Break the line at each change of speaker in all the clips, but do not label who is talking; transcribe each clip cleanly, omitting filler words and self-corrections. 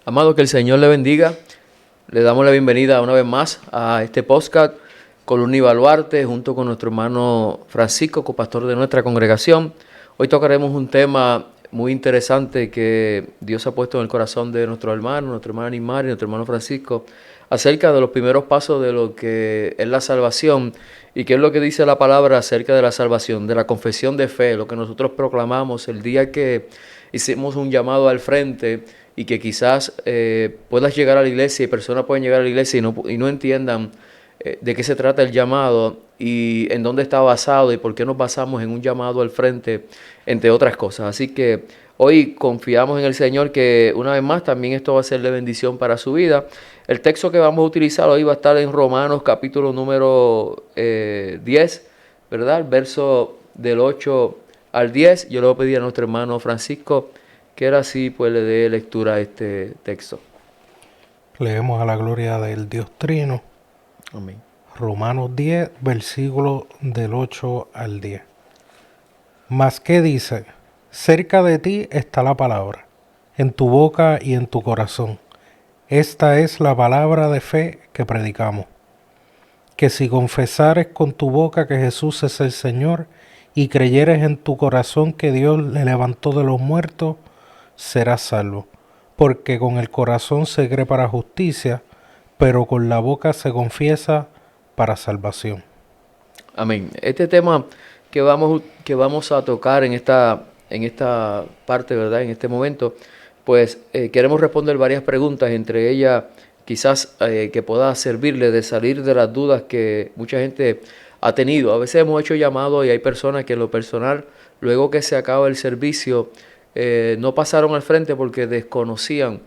Amado, que el Señor le bendiga. Le damos la bienvenida una vez más a este podcast Columna y Baluarte, junto con nuestro hermano Francisco, copastor de nuestra congregación. Hoy tocaremos un tema muy interesante que Dios ha puesto en el corazón de nuestro hermana Nimari, nuestro hermano Francisco, acerca de los primeros pasos de lo que es la salvación y qué es lo que dice la palabra acerca de la salvación, de la confesión de fe, lo que nosotros proclamamos el día que hicimos un llamado al frente y que quizás puedas llegar a la iglesia y personas pueden llegar a la iglesia y no entiendan de qué se trata el llamado y en dónde está basado y por qué nos basamos en un llamado al frente, entre otras cosas. Así que hoy confiamos en el Señor que una vez más también esto va a ser de bendición para su vida. El texto que vamos a utilizar hoy va a estar en Romanos capítulo número 10, ¿verdad? El verso del 8 al 10. Yo le voy a pedir a nuestro hermano Francisco que era así, pues le dé lectura a este texto.
Leemos a la gloria del Dios Trino.
Amén.
Romanos 10, versículo del 8 al 10. Mas ¿qué dice? Cerca de ti está la palabra, en tu boca y en tu corazón. Esta es la palabra de fe que predicamos. Que si confesares con tu boca que Jesús es el Señor y creyeres en tu corazón que Dios le levantó de los muertos, serás salvo. Porque con el corazón se cree para justicia, pero con la boca se confiesa para salvación.
Amén. Este tema que vamos a tocar en esta parte, ¿verdad? En este momento, pues queremos responder varias preguntas, entre ellas quizás que pueda servirle de salir de las dudas que mucha gente ha tenido. A veces hemos hecho llamados y hay personas que en lo personal, luego que se acaba el servicio, no pasaron al frente porque desconocían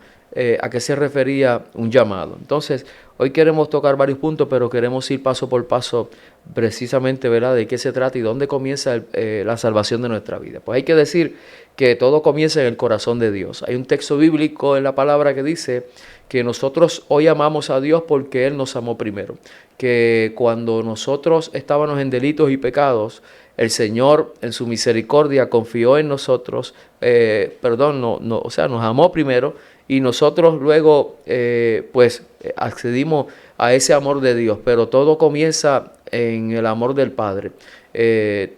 a qué se refería un llamado. Entonces, hoy queremos tocar varios puntos, pero queremos ir paso por paso precisamente, ¿verdad?, de qué se trata y dónde comienza la salvación de nuestra vida. Pues hay que decir que todo comienza en el corazón de Dios. Hay un texto bíblico en la palabra que dice que nosotros hoy amamos a Dios porque Él nos amó primero. Que cuando nosotros estábamos en delitos y pecados, el Señor en su misericordia confió en nosotros, nos amó primero y nosotros luego accedimos a ese amor de Dios, pero todo comienza en el amor del Padre.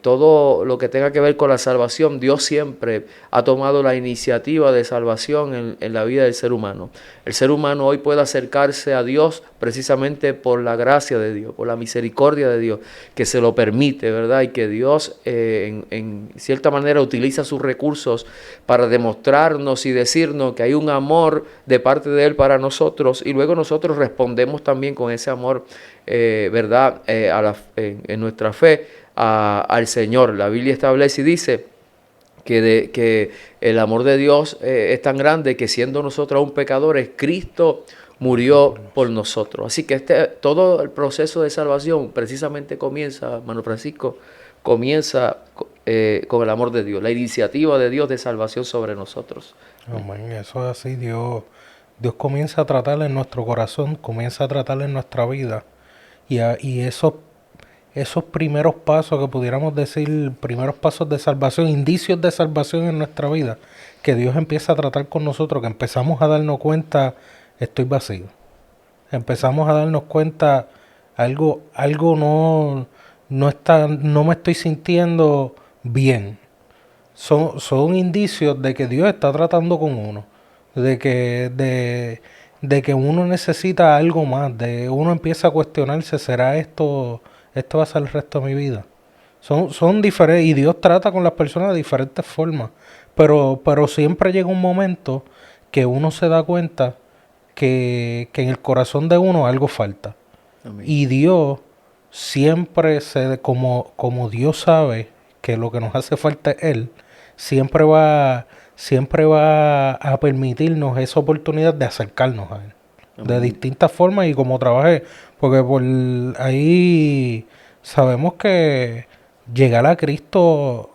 Todo lo que tenga que ver con la salvación, Dios siempre ha tomado la iniciativa de salvación en la vida del ser humano. El ser humano hoy puede acercarse a Dios precisamente por la gracia de Dios, por la misericordia de Dios, que se lo permite, ¿verdad? Y que Dios en cierta manera utiliza sus recursos para demostrarnos y decirnos que hay un amor de parte de Él para nosotros y luego nosotros respondemos también con ese amor, ¿verdad? En nuestra fe al Señor. La Biblia establece y dice que el amor de Dios es tan grande que siendo nosotros aún pecadores, Cristo murió por nosotros. Así que todo el proceso de salvación precisamente comienza, hermano Francisco, comienza con el amor de Dios, la iniciativa de Dios de salvación sobre nosotros.
Amén. Eso es así. Dios comienza a tratar en nuestro corazón, comienza a tratar en nuestra vida. Y esos primeros pasos que pudiéramos decir, primeros pasos de salvación, indicios de salvación en nuestra vida, que Dios empieza a tratar con nosotros, que empezamos a darnos cuenta, estoy vacío. Empezamos a darnos cuenta, algo no me estoy sintiendo bien. Son indicios de que Dios está tratando con uno, de que uno necesita algo más, de uno empieza a cuestionarse, ¿será esto va a ser el resto de mi vida? Son diferentes, y Dios trata con las personas de diferentes formas, pero siempre llega un momento que uno se da cuenta que en el corazón de uno algo falta.
Amén.
Y Dios siempre, como Dios sabe que lo que nos hace falta es Él, siempre va a permitirnos esa oportunidad de acercarnos a Él.
Amén.
De distintas formas y como trabajé. Porque por ahí sabemos que llegar a Cristo,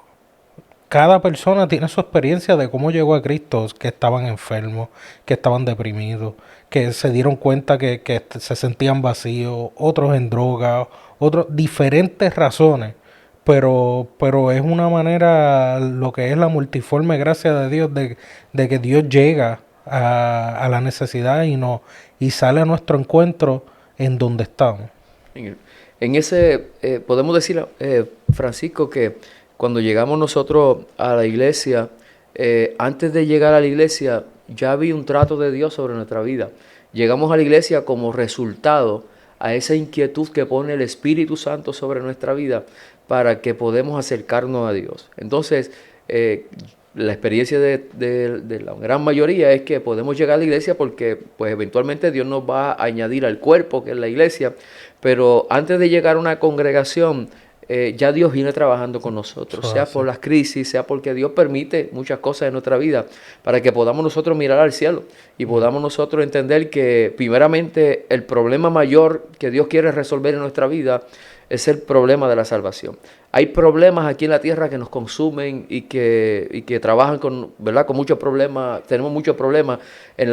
cada persona tiene su experiencia de cómo llegó a Cristo, que estaban enfermos, que estaban deprimidos, que se dieron cuenta que se sentían vacíos, otros en droga, otros diferentes razones. Pero es una manera, lo que es la multiforme gracia de Dios, de que Dios llega a la necesidad y sale a nuestro encuentro en donde estamos.
En ese, podemos decir, Francisco, que cuando llegamos nosotros a la iglesia, antes de llegar a la iglesia, ya había un trato de Dios sobre nuestra vida. Llegamos a la iglesia como resultado a esa inquietud que pone el Espíritu Santo sobre nuestra vida para que podamos acercarnos a Dios. Entonces, la experiencia de la gran mayoría es que podemos llegar a la iglesia porque pues eventualmente Dios nos va a añadir al cuerpo que es la iglesia, pero antes de llegar a una congregación ya Dios viene trabajando con nosotros, sea por las crisis, sea porque Dios permite muchas cosas en nuestra vida para que podamos nosotros mirar al cielo y podamos nosotros entender que primeramente el problema mayor que Dios quiere resolver en nuestra vida es el problema de la salvación. Hay problemas aquí en la tierra que nos consumen y que trabajan con, ¿verdad?, con muchos problemas. Tenemos muchos problemas en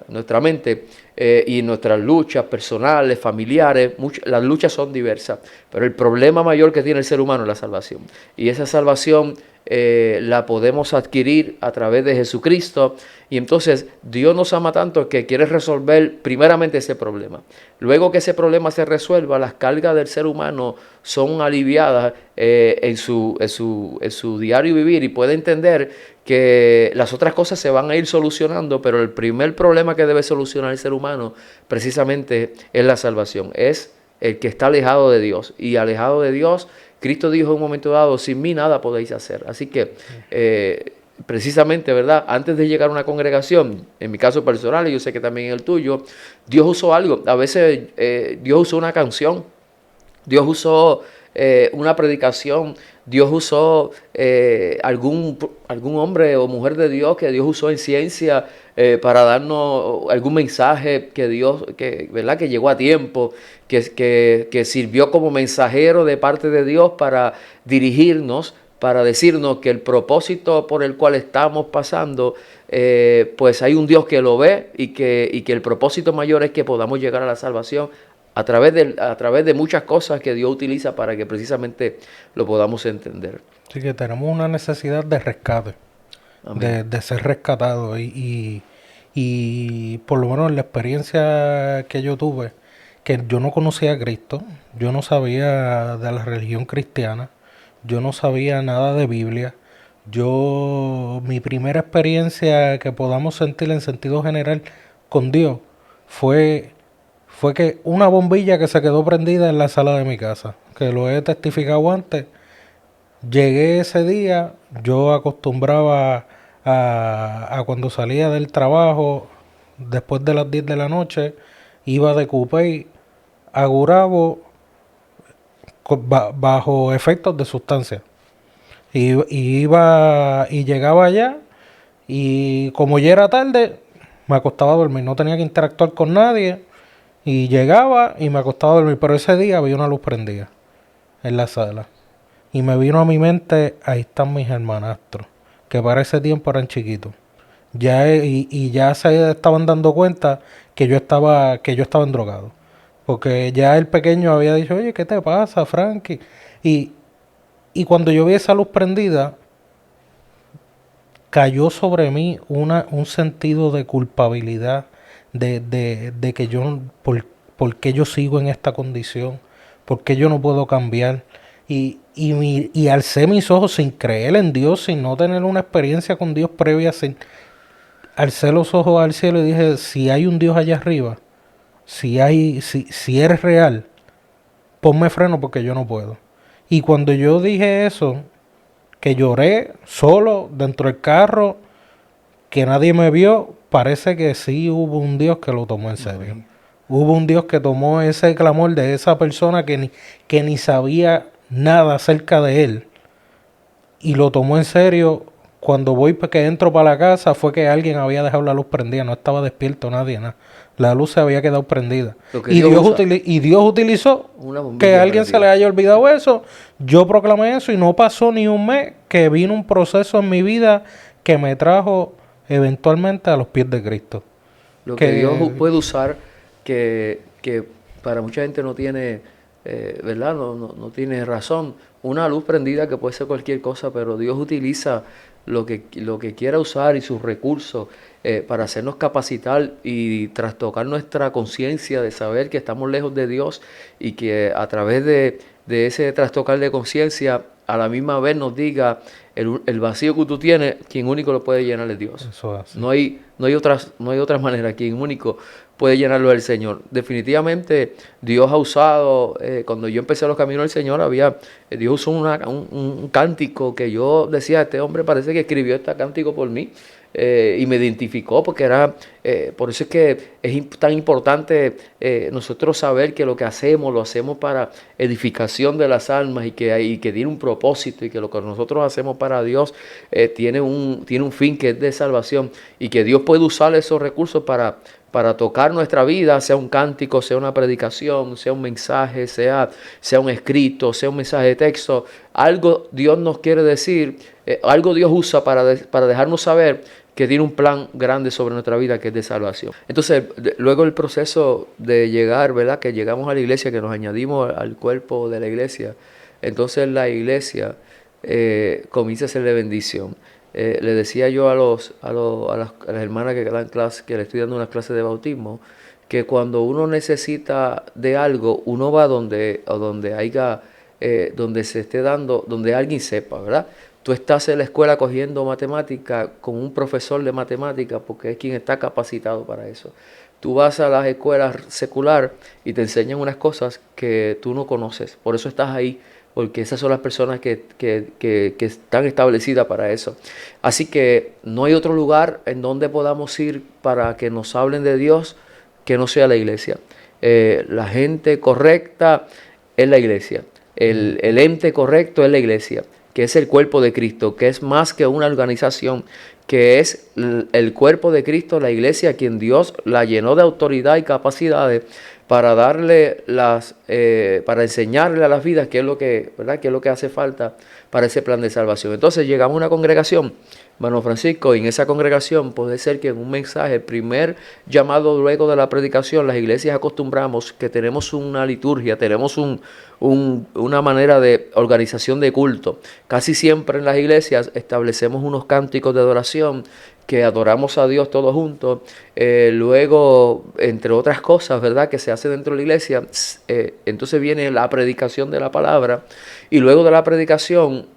nuestra mente y en nuestras luchas personales, familiares. Las luchas son diversas, pero el problema mayor que tiene el ser humano es la salvación. Y esa salvación la podemos adquirir a través de Jesucristo. Y entonces Dios nos ama tanto que quiere resolver primeramente ese problema. Luego que ese problema se resuelva, las cargas del ser humano son aliviadas en su diario vivir y puede entender que las otras cosas se van a ir solucionando, pero el primer problema que debe solucionar el ser humano precisamente es la salvación, es el que está alejado de Dios. Y alejado de Dios, Cristo dijo en un momento dado, sin mí nada podéis hacer. Así que precisamente, ¿verdad?, antes de llegar a una congregación, en mi caso personal, y yo sé que también en el tuyo, Dios usó algo. A veces Dios usó una canción, Dios usó una predicación, Dios usó algún hombre o mujer de Dios que Dios usó en ciencia para darnos algún mensaje que Dios, ¿verdad?, que llegó a tiempo, que sirvió como mensajero de parte de Dios para dirigirnos, para decirnos que el propósito por el cual estamos pasando, pues hay un Dios que lo ve y que el propósito mayor es que podamos llegar a la salvación a través de muchas cosas que Dios utiliza para que precisamente lo podamos entender.
Así que tenemos una necesidad de rescate, de ser rescatados. Y por lo menos la experiencia que yo tuve, que yo no conocía a Cristo, yo no sabía de la religión cristiana, yo no sabía nada de Biblia. Mi primera experiencia que podamos sentir en sentido general con Dios fue que una bombilla que se quedó prendida en la sala de mi casa, que lo he testificado antes. Llegué ese día, yo acostumbraba a cuando salía del trabajo, después de las 10 de la noche, iba de Cupey a Gurabo bajo efectos de sustancia. Y llegaba allá y como ya era tarde, me acostaba a dormir, no tenía que interactuar con nadie. Y llegaba y me acostaba a dormir, pero ese día había una luz prendida en la sala. Y me vino a mi mente, ahí están mis hermanastros, que para ese tiempo eran chiquitos. Ya se estaban dando cuenta que yo estaba endrogado. Porque ya el pequeño había dicho, oye, ¿qué te pasa, Frankie? Y cuando yo vi esa luz prendida, cayó sobre mí un sentido de culpabilidad, de que yo, por qué yo sigo en esta condición, por qué yo no puedo cambiar. Y alcé mis ojos sin creer en Dios, sin no tener una experiencia con Dios previa, alcé los ojos al cielo y dije, si hay un Dios allá arriba, si eres real, ponme freno porque yo no puedo. Y cuando yo dije eso, que lloré solo dentro del carro, que nadie me vio, parece que sí hubo un Dios que lo tomó en serio. Hubo un Dios que tomó ese clamor de esa persona que ni sabía nada acerca de él y lo tomó en serio. Cuando que entro para la casa fue que alguien había dejado la luz prendida, no estaba despierto nadie, nada. La luz se había quedado prendida. Y Dios utilizó que a alguien se le haya olvidado eso. Yo proclamé eso y no pasó ni un mes que vino un proceso en mi vida que me trajo eventualmente a los pies de Cristo.
Lo que Dios puede usar que para mucha gente no tiene, ¿verdad? No tiene razón una luz prendida que puede ser cualquier cosa, pero Dios utiliza lo que quiera usar y sus recursos para hacernos capacitar y trastocar nuestra conciencia de saber que estamos lejos de Dios y que a través de ese trastocar de conciencia a la misma vez nos diga el vacío que tú tienes, quien único lo puede llenar es Dios.
Eso es así.
No hay otras maneras, quien único puede llenarlo el Señor. Definitivamente Dios ha usado, cuando yo empecé los caminos del Señor, Dios usó un cántico que yo decía, este hombre parece que escribió este cántico por mí. Y me identificó porque por eso es que es tan importante nosotros saber que lo que hacemos, lo hacemos para edificación de las almas y que tiene un propósito y que lo que nosotros hacemos para Dios tiene un fin que es de salvación y que Dios puede usar esos recursos para tocar nuestra vida, sea un cántico, sea una predicación, sea un mensaje, sea un escrito, sea un mensaje de texto. Algo Dios nos quiere decir, algo Dios usa para dejarnos saber que tiene un plan grande sobre nuestra vida, que es de salvación. Entonces, luego el proceso de llegar, ¿verdad? Que llegamos a la iglesia, que nos añadimos al cuerpo de la iglesia. Entonces la iglesia comienza a ser de bendición. Le decía yo a las hermanas que dan clase, que le estoy dando unas clases de bautismo, que cuando uno necesita de algo, uno va donde se esté dando, donde alguien sepa, ¿verdad? Tú estás en la escuela cogiendo matemática con un profesor de matemática porque es quien está capacitado para eso. Tú vas a las escuelas secular y te enseñan unas cosas que tú no conoces. Por eso estás ahí, porque esas son las personas que están establecidas para eso. Así que no hay otro lugar en donde podamos ir para que nos hablen de Dios que no sea la iglesia. La gente correcta es la iglesia. El ente correcto es la iglesia, que es el cuerpo de Cristo, que es más que una organización, que es el cuerpo de Cristo, la iglesia, quien Dios la llenó de autoridad y capacidades para para enseñarle a las vidas qué es lo que, ¿verdad? Qué es lo que hace falta para ese plan de salvación. Entonces llegamos a una congregación, hermano Francisco, y en esa congregación puede ser que en un mensaje, el primer llamado luego de la predicación, las iglesias acostumbramos que tenemos una liturgia, tenemos una manera de organización de culto. Casi siempre en las iglesias establecemos unos cánticos de adoración que adoramos a Dios todos juntos. Luego, entre otras cosas, ¿verdad?, que se hace dentro de la iglesia, entonces viene la predicación de la palabra y luego de la predicación,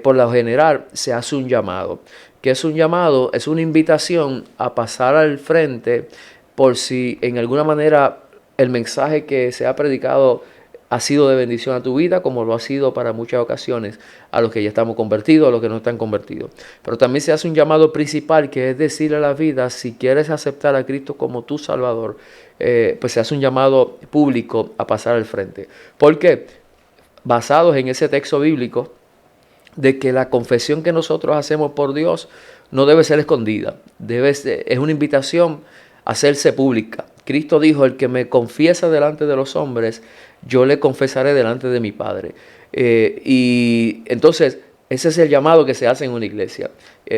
por lo general, se hace un llamado. ¿Qué es un llamado? Es una invitación a pasar al frente por si en alguna manera el mensaje que se ha predicado ha sido de bendición a tu vida, como lo ha sido para muchas ocasiones a los que ya estamos convertidos, a los que no están convertidos. Pero también se hace un llamado principal, que es decirle a la vida, si quieres aceptar a Cristo como tu Salvador, pues se hace un llamado público a pasar al frente. ¿Por qué? Basados en ese texto bíblico de que la confesión que nosotros hacemos por Dios no debe ser escondida, es una invitación a hacerse pública. Cristo dijo, el que me confiesa delante de los hombres, yo le confesaré delante de mi Padre. Y entonces, ese es el llamado que se hace en una iglesia.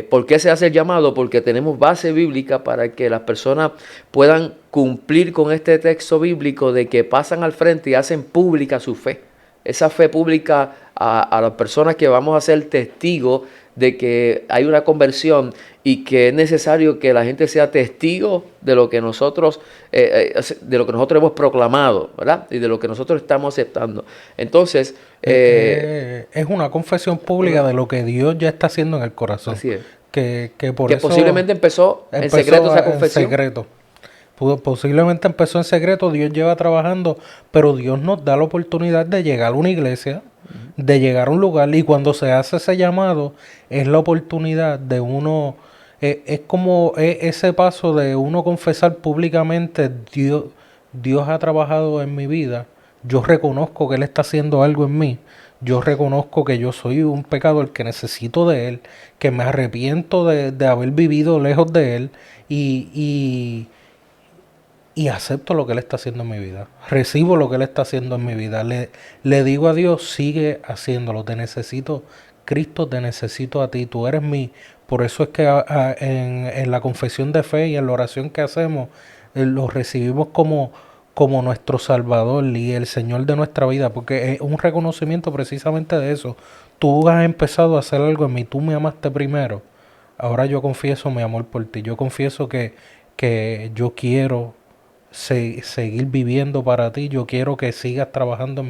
¿Por qué se hace el llamado? Porque tenemos base bíblica para que las personas puedan cumplir con este texto bíblico de que pasan al frente y hacen pública su fe. Esa fe pública a las personas que vamos a ser testigos de que hay una conversión y que es necesario que la gente sea testigo de lo que nosotros hemos proclamado, ¿verdad? Y de lo que nosotros estamos aceptando. Entonces,
es una confesión pública de lo que Dios ya está haciendo en el corazón.
Así es.
Que
posiblemente empezó en secreto esa confesión.
En secreto. Posiblemente empezó en secreto, Dios lleva trabajando, pero Dios nos da la oportunidad de llegar a una iglesia, de llegar a un lugar, y cuando se hace ese llamado, es la oportunidad de uno, es como ese paso de uno confesar públicamente, Dios ha trabajado en mi vida, yo reconozco que Él está haciendo algo en mí, yo reconozco que yo soy un pecador, que necesito de Él, que me arrepiento de haber vivido lejos de Él, y acepto lo que Él está haciendo en mi vida. Recibo lo que Él está haciendo en mi vida. Le digo a Dios, sigue haciéndolo. Te necesito, Cristo, te necesito a ti. Tú eres mi... Por eso es que en la confesión de fe y en la oración que hacemos, lo recibimos como como nuestro Salvador y el Señor de nuestra vida, porque es un reconocimiento precisamente de eso. Tú has empezado a hacer algo en mí, tú me amaste primero, ahora yo confieso mi amor por ti, yo confieso que yo quiero seguir viviendo para ti, yo quiero que sigas trabajando en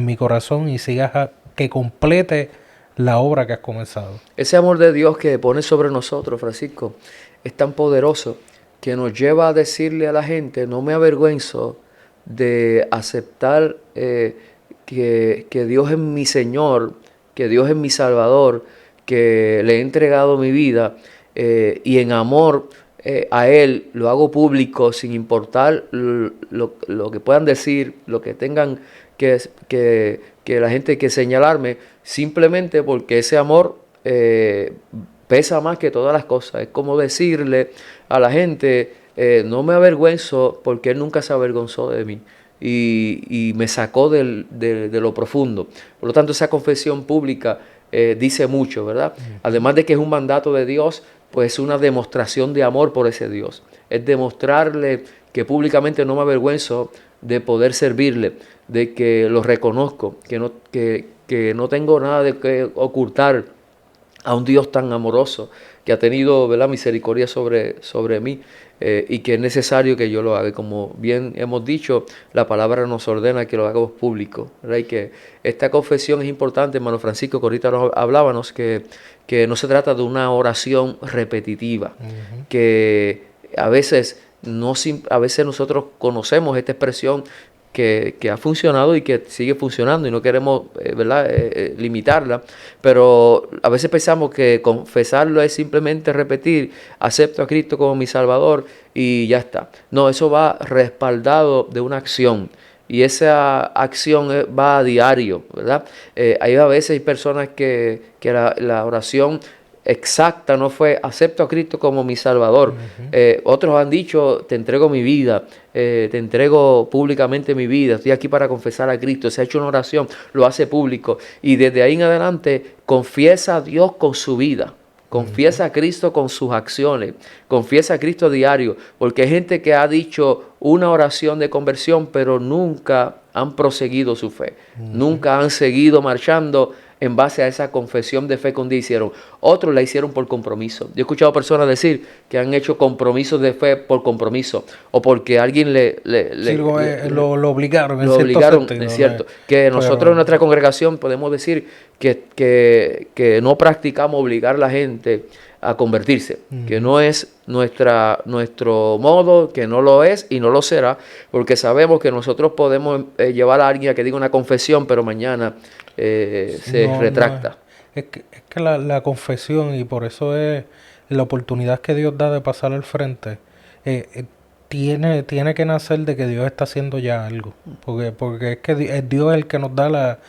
mi corazón y sigas que complete la obra que has comenzado.
Ese amor de Dios que pone sobre nosotros, Francisco, es tan poderoso que nos lleva a decirle a la gente, no me avergüenzo de aceptar que Dios es mi Señor, que Dios es mi Salvador, que le he entregado mi vida y en amor a Él lo hago público sin importar lo que puedan decir, lo que tengan que la gente que señalarme, simplemente porque ese amor pesa más que todas las cosas. Es como decirle a la gente, no me avergüenzo porque Él nunca se avergonzó de mí y me sacó de lo profundo. Por lo tanto, esa confesión pública dice mucho, ¿verdad? Además de que es un mandato de Dios, pues es una demostración de amor por ese Dios. Es demostrarle que públicamente no me avergüenzo de poder servirle, de que lo reconozco, que no tengo nada de que ocultar a un Dios tan amoroso que ha tenido, ¿verdad?, misericordia sobre mí y que es necesario que yo lo haga. Como bien hemos dicho, la palabra nos ordena que lo hagamos público, ¿verdad? Y que esta confesión es importante, hermano Francisco, que ahorita nos hablábamos, que no se trata de una oración repetitiva, que a veces nosotros conocemos esta expresión que ha funcionado y que sigue funcionando y no queremos ¿verdad? Limitarla, pero a veces pensamos que confesarlo es simplemente repetir, acepto a Cristo como mi Salvador y ya está. No, eso va respaldado de una acción y esa acción va a diario, ¿verdad? A veces hay personas que la oración exacta no fue acepto a Cristo como mi Salvador. Otros han dicho te entrego mi vida, te entrego públicamente mi vida, estoy aquí para confesar a Cristo. Se ha hecho una oración, lo hace público y desde ahí en adelante confiesa a Dios con su vida, confiesa a Cristo con sus acciones, confiesa a Cristo diario, porque hay gente que ha dicho una oración de conversión pero nunca han proseguido su fe, nunca han seguido marchando en base a esa confesión de fe que un día hicieron. Otros la hicieron por compromiso. Yo he escuchado personas decir que han hecho compromisos de fe por compromiso o porque alguien
lo obligaron,
lo obligaron, es cierto. Que nosotros en nuestra congregación podemos decir que no practicamos obligar a la gente a convertirse, que no es nuestro modo, que no lo es y no lo será, porque sabemos que nosotros podemos llevar a alguien a que diga una confesión, pero mañana se retracta.
Es que la confesión, y por eso es la oportunidad que Dios da de pasar al frente, tiene que nacer de que Dios está haciendo ya algo, porque es que es Dios el que nos da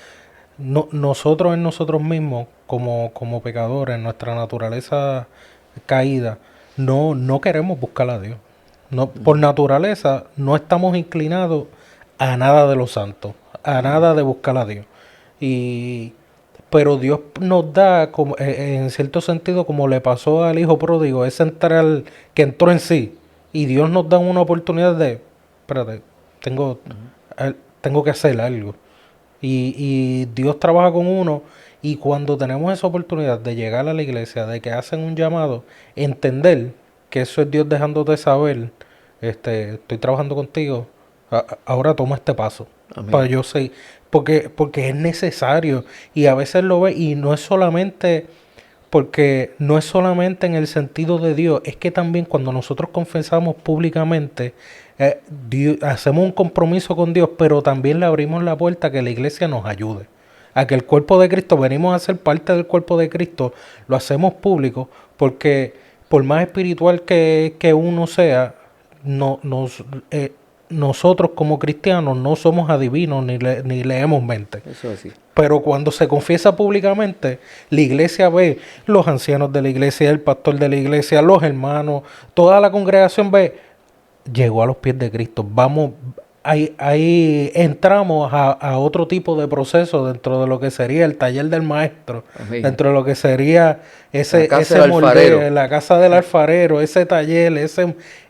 nosotros en nosotros mismos como pecadores, en nuestra naturaleza caída, no queremos buscar a Dios. No, por naturaleza no estamos inclinados a nada de los santos, a nada de buscar a Dios. Pero Dios nos da, como, en cierto sentido, como le pasó al hijo pródigo, ese que entró en sí. Y Dios nos da una oportunidad de, espérate, tengo que hacer algo. Y Dios trabaja con uno, y cuando tenemos esa oportunidad de llegar a la iglesia, de que hacen un llamado, entender que eso es Dios dejándote saber, estoy trabajando contigo, ahora toma este paso. Amén. Para yo sé, porque es necesario, y a veces lo ve, y no es solamente en el sentido de Dios, es que también cuando nosotros confesamos públicamente, hacemos un compromiso con Dios, pero también le abrimos la puerta a que la iglesia nos ayude, a que el cuerpo de Cristo, venimos a ser parte del cuerpo de Cristo, lo hacemos público, porque por más espiritual que uno sea, nosotros como cristianos no somos adivinos ni leemos mente.
Eso es así.
Pero cuando se confiesa públicamente, la iglesia ve, los ancianos de la iglesia, el pastor de la iglesia, los hermanos, toda la congregación ve, llegó a los pies de Cristo. Vamos, ahí entramos a otro tipo de proceso dentro de lo que sería el taller del maestro,
Amén.
dentro de lo que sería
La casa
ese
del
moldeo,
alfarero.
la casa del alfarero, ese taller,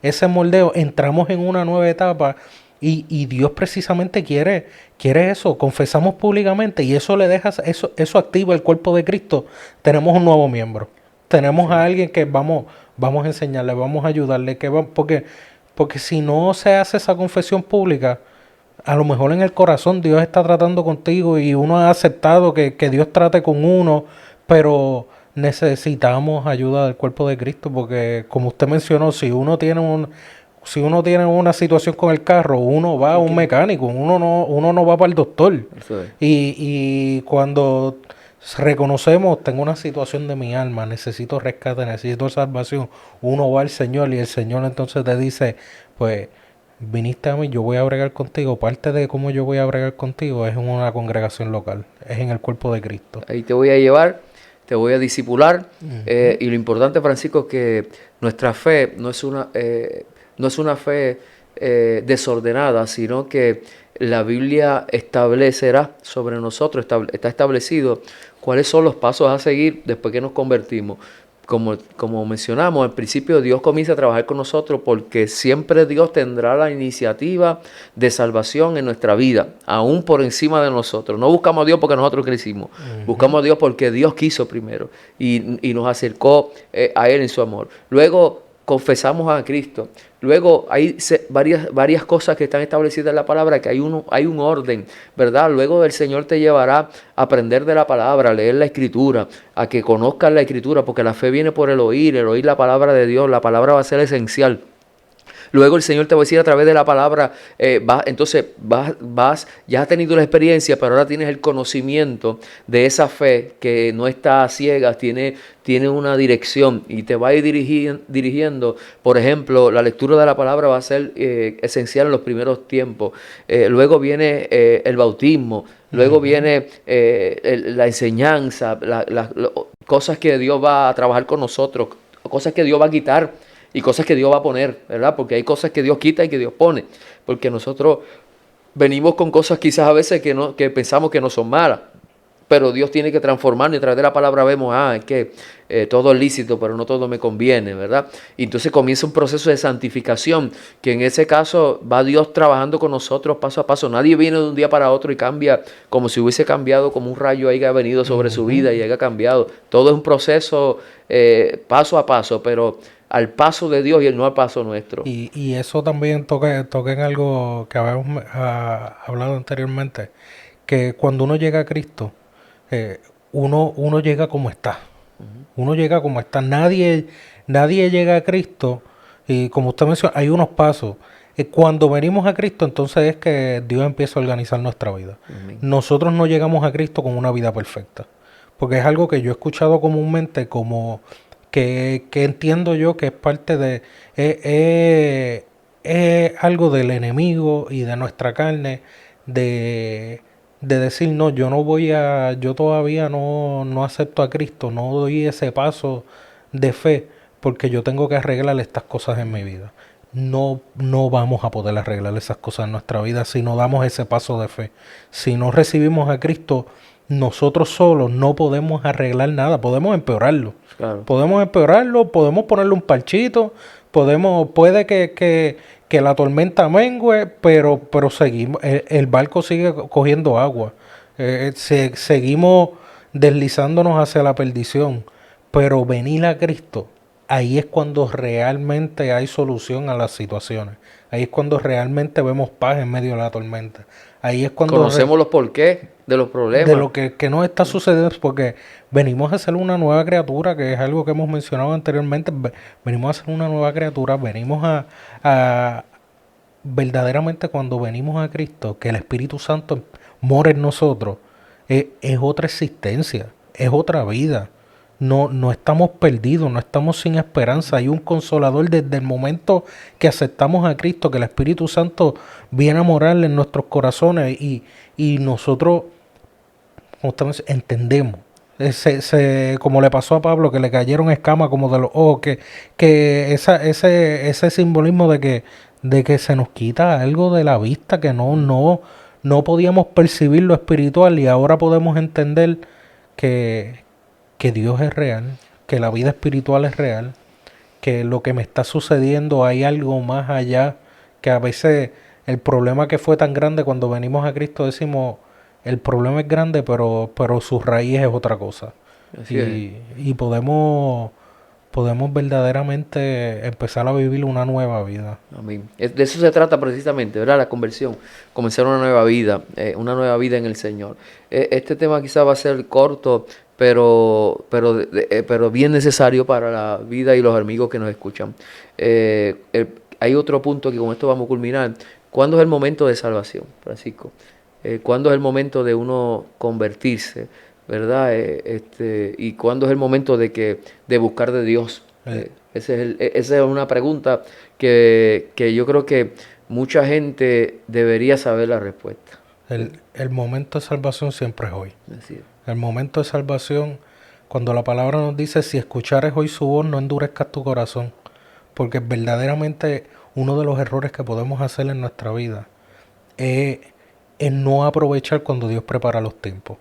ese moldeo. Entramos en una nueva etapa y Dios precisamente quiere eso. Confesamos públicamente y eso le deja, eso activa el cuerpo de Cristo. Tenemos un nuevo miembro. Tenemos a alguien que vamos a enseñarle, vamos a ayudarle, porque si no se hace esa confesión pública, a lo mejor en el corazón Dios está tratando contigo y uno ha aceptado que Dios trate con uno, pero necesitamos ayuda del cuerpo de Cristo, porque como usted mencionó, si uno tiene una situación con el carro, uno va a un mecánico, uno no va para el doctor.
Eso es.
Y cuando reconocemos, tengo una situación de mi alma, necesito rescate, necesito salvación, uno va al Señor y el Señor entonces te dice, pues viniste a mí, yo voy a bregar contigo. Parte de cómo yo voy a bregar contigo es en una congregación local, es en el cuerpo de Cristo.
Ahí te voy a llevar, te voy a discipular. Y lo importante, Francisco, es que nuestra fe no es una fe desordenada, sino que la Biblia establecerá sobre nosotros, está establecido cuáles son los pasos a seguir después que nos convertimos. Como mencionamos, al principio Dios comienza a trabajar con nosotros porque siempre Dios tendrá la iniciativa de salvación en nuestra vida, aún por encima de nosotros. No buscamos a Dios porque nosotros crecimos, buscamos a Dios porque Dios quiso primero y nos acercó a Él en su amor. Luego confesamos a Cristo. Luego hay varias cosas que están establecidas en la palabra, que hay un orden, ¿verdad? Luego el Señor te llevará a aprender de la palabra, a leer la Escritura, a que conozcas la Escritura, porque la fe viene por el oír la palabra de Dios, la palabra va a ser esencial. Luego el Señor te va a decir a través de la palabra, ya has tenido la experiencia, pero ahora tienes el conocimiento de esa fe que no está a ciegas, tiene una dirección y te va a ir dirigiendo. Por ejemplo, la lectura de la palabra va a ser esencial en los primeros tiempos. Luego viene el bautismo, luego viene la enseñanza, cosas que Dios va a trabajar con nosotros, cosas que Dios va a quitar y cosas que Dios va a poner, ¿verdad? Porque hay cosas que Dios quita y que Dios pone. Porque nosotros venimos con cosas quizás a veces que pensamos que no son malas. Pero Dios tiene que transformarnos y a través de la palabra vemos, es que todo es lícito, pero no todo me conviene, ¿verdad? Y entonces comienza un proceso de santificación, que en ese caso va Dios trabajando con nosotros paso a paso. Nadie viene de un día para otro y cambia como si hubiese cambiado, como un rayo haya venido sobre su vida y haya cambiado. Todo es un proceso paso a paso, pero al paso de Dios y no al paso nuestro.
Y eso también toca en algo que habíamos hablado anteriormente, que cuando uno llega a Cristo, uno llega como está. Uno llega como está. Nadie llega a Cristo y como usted menciona, hay unos pasos. Cuando venimos a Cristo, entonces es que Dios empieza a organizar nuestra vida.
Amén.
Nosotros no llegamos a Cristo con una vida perfecta. Porque es algo que yo he escuchado comúnmente como que entiendo yo que es parte de... es algo del enemigo y de nuestra carne de decir, no, yo todavía no acepto a Cristo, no doy ese paso de fe porque yo tengo que arreglar estas cosas en mi vida. No vamos a poder arreglar esas cosas en nuestra vida si no damos ese paso de fe. Si no recibimos a Cristo, nosotros solos no podemos arreglar nada, podemos empeorarlo.
Claro.
Podemos ponerle un parchito, puede que la tormenta mengue, pero seguimos, el barco sigue cogiendo agua, seguimos deslizándonos hacia la perdición, pero venir a Cristo, ahí es cuando realmente hay solución a las situaciones, ahí es cuando realmente vemos paz en medio de la tormenta, ahí es cuando
conocemos los porqués de los problemas.
De lo que nos está sucediendo, porque venimos a ser una nueva criatura, que es algo que hemos mencionado anteriormente, venimos a ser una nueva criatura, venimos a verdaderamente cuando venimos a Cristo, que el Espíritu Santo mora en nosotros, es otra existencia, es otra vida. No estamos perdidos, no estamos sin esperanza. Hay un consolador desde el momento que aceptamos a Cristo, que el Espíritu Santo viene a morar en nuestros corazones y nosotros entendemos. Como le pasó a Pablo, que le cayeron escamas como de los ojos, que ese simbolismo de de que se nos quita algo de la vista, que no podíamos percibir lo espiritual y ahora podemos entender que, que Dios es real, que la vida espiritual es real, que lo que me está sucediendo hay algo más allá, que a veces el problema que fue tan grande cuando venimos a Cristo decimos, el problema es grande, pero su raíz es otra cosa.
Así es.
Y podemos verdaderamente empezar a vivir una nueva vida.
Amén. De eso se trata precisamente, ¿verdad? La conversión, comenzar una nueva vida en el Señor. Este tema quizás va a ser corto, pero bien necesario para la vida y los amigos que nos escuchan. Hay otro punto que con esto vamos a culminar. ¿Cuándo es el momento de salvación, Francisco? ¿Cuándo es el momento de uno convertirse, verdad? ¿Y cuándo es el momento de buscar de Dios? Esa es una pregunta que yo creo que mucha gente debería saber la respuesta.
El momento de salvación siempre es hoy.
Así es.
El momento de salvación, cuando la palabra nos dice, si escuchares hoy su voz, no endurezcas tu corazón. Porque verdaderamente uno de los errores que podemos hacer en nuestra vida es no aprovechar cuando Dios prepara los tiempos.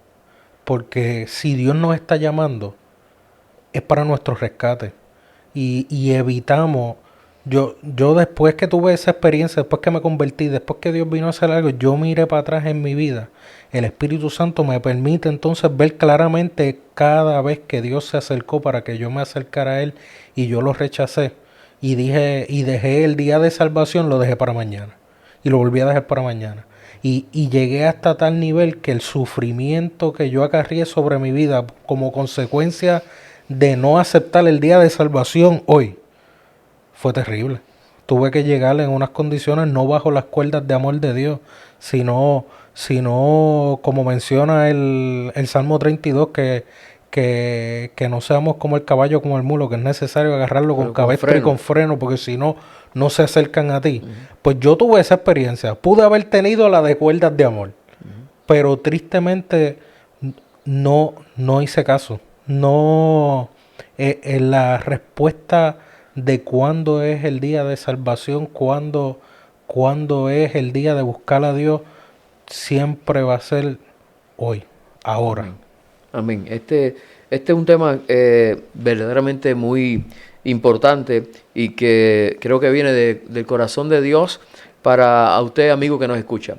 Porque si Dios nos está llamando, es para nuestro rescate. Y evitamos, yo después que tuve esa experiencia, después que me convertí, después que Dios vino a hacer algo, yo miré para atrás en mi vida. El Espíritu Santo me permite entonces ver claramente cada vez que Dios se acercó para que yo me acercara a Él y yo lo rechacé. Y dejé el día de salvación, lo dejé para mañana. Y lo volví a dejar para mañana. Y llegué hasta tal nivel que el sufrimiento que yo acarrié sobre mi vida como consecuencia de no aceptar el día de salvación hoy fue terrible. Tuve que llegar en unas condiciones no bajo las cuerdas de amor de Dios, sino como menciona el Salmo 32, que no seamos como el caballo, como el mulo, que es necesario agarrarlo con cabestre y con freno, porque si no, no se acercan a ti. Pues yo tuve esa experiencia. Pude haber tenido la de cuerdas de amor, pero tristemente no hice caso. No, en la respuesta de cuándo es el día de salvación, cuándo es el día de buscar a Dios, siempre va a ser hoy, ahora.
Amén. Amén. Este es un tema verdaderamente muy importante y que creo que viene del corazón de Dios para a usted, amigo que nos escucha.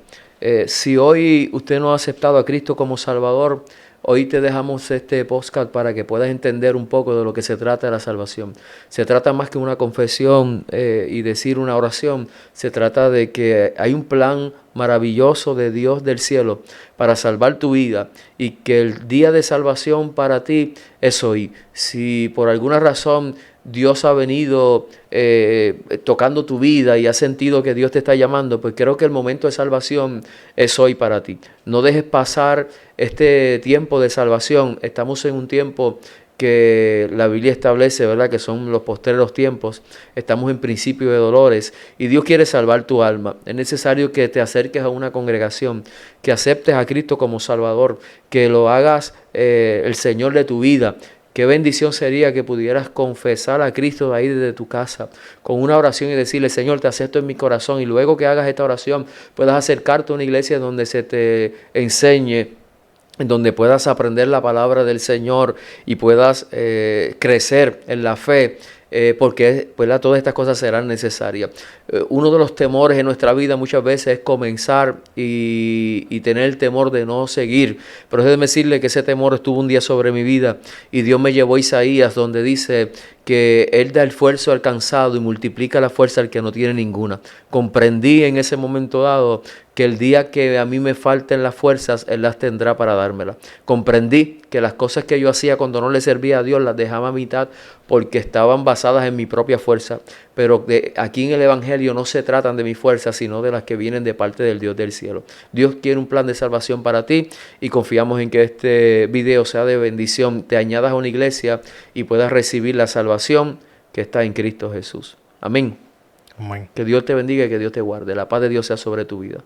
Si hoy usted no ha aceptado a Cristo como Salvador, hoy te dejamos este podcast para que puedas entender un poco de lo que se trata de la salvación. Se trata más que una confesión y decir una oración. Se trata de que hay un plan maravilloso de Dios del cielo para salvar tu vida y que el día de salvación para ti es hoy. Si por alguna razón Dios ha venido tocando tu vida y has sentido que Dios te está llamando, pues creo que el momento de salvación es hoy para ti. No dejes pasar este tiempo de salvación. Estamos en un tiempo que la Biblia establece, ¿verdad?, que son los postreros tiempos. Estamos en principio de dolores y Dios quiere salvar tu alma. Es necesario que te acerques a una congregación, que aceptes a Cristo como Salvador, que lo hagas el Señor de tu vida. Qué bendición sería que pudieras confesar a Cristo de ahí desde tu casa con una oración y decirle: Señor, te acepto en mi corazón. Y luego que hagas esta oración puedas acercarte a una iglesia donde se te enseñe, en donde puedas aprender la palabra del Señor y puedas crecer en la fe, porque pues, todas estas cosas serán necesarias. Uno de los temores en nuestra vida muchas veces es comenzar y tener el temor de no seguir, pero déjeme decirle que ese temor estuvo un día sobre mi vida y Dios me llevó a Isaías, donde dice que Él da el esfuerzo al cansado y multiplica la fuerza al que no tiene ninguna. Comprendí en ese momento dado que el día que a mí me falten las fuerzas, Él las tendrá para dármelas. Comprendí que las cosas que yo hacía cuando no le servía a Dios las dejaba a mitad porque estaban basadas en mi propia fuerza. Pero aquí en el Evangelio no se tratan de mi fuerza, sino de las que vienen de parte del Dios del cielo. Dios quiere un plan de salvación para ti y confiamos en que este video sea de bendición. Te añadas a una iglesia y puedas recibir la salvación que está en Cristo Jesús. Amén.
Amén.
Que Dios te bendiga y que Dios te guarde. La paz de Dios sea sobre tu vida.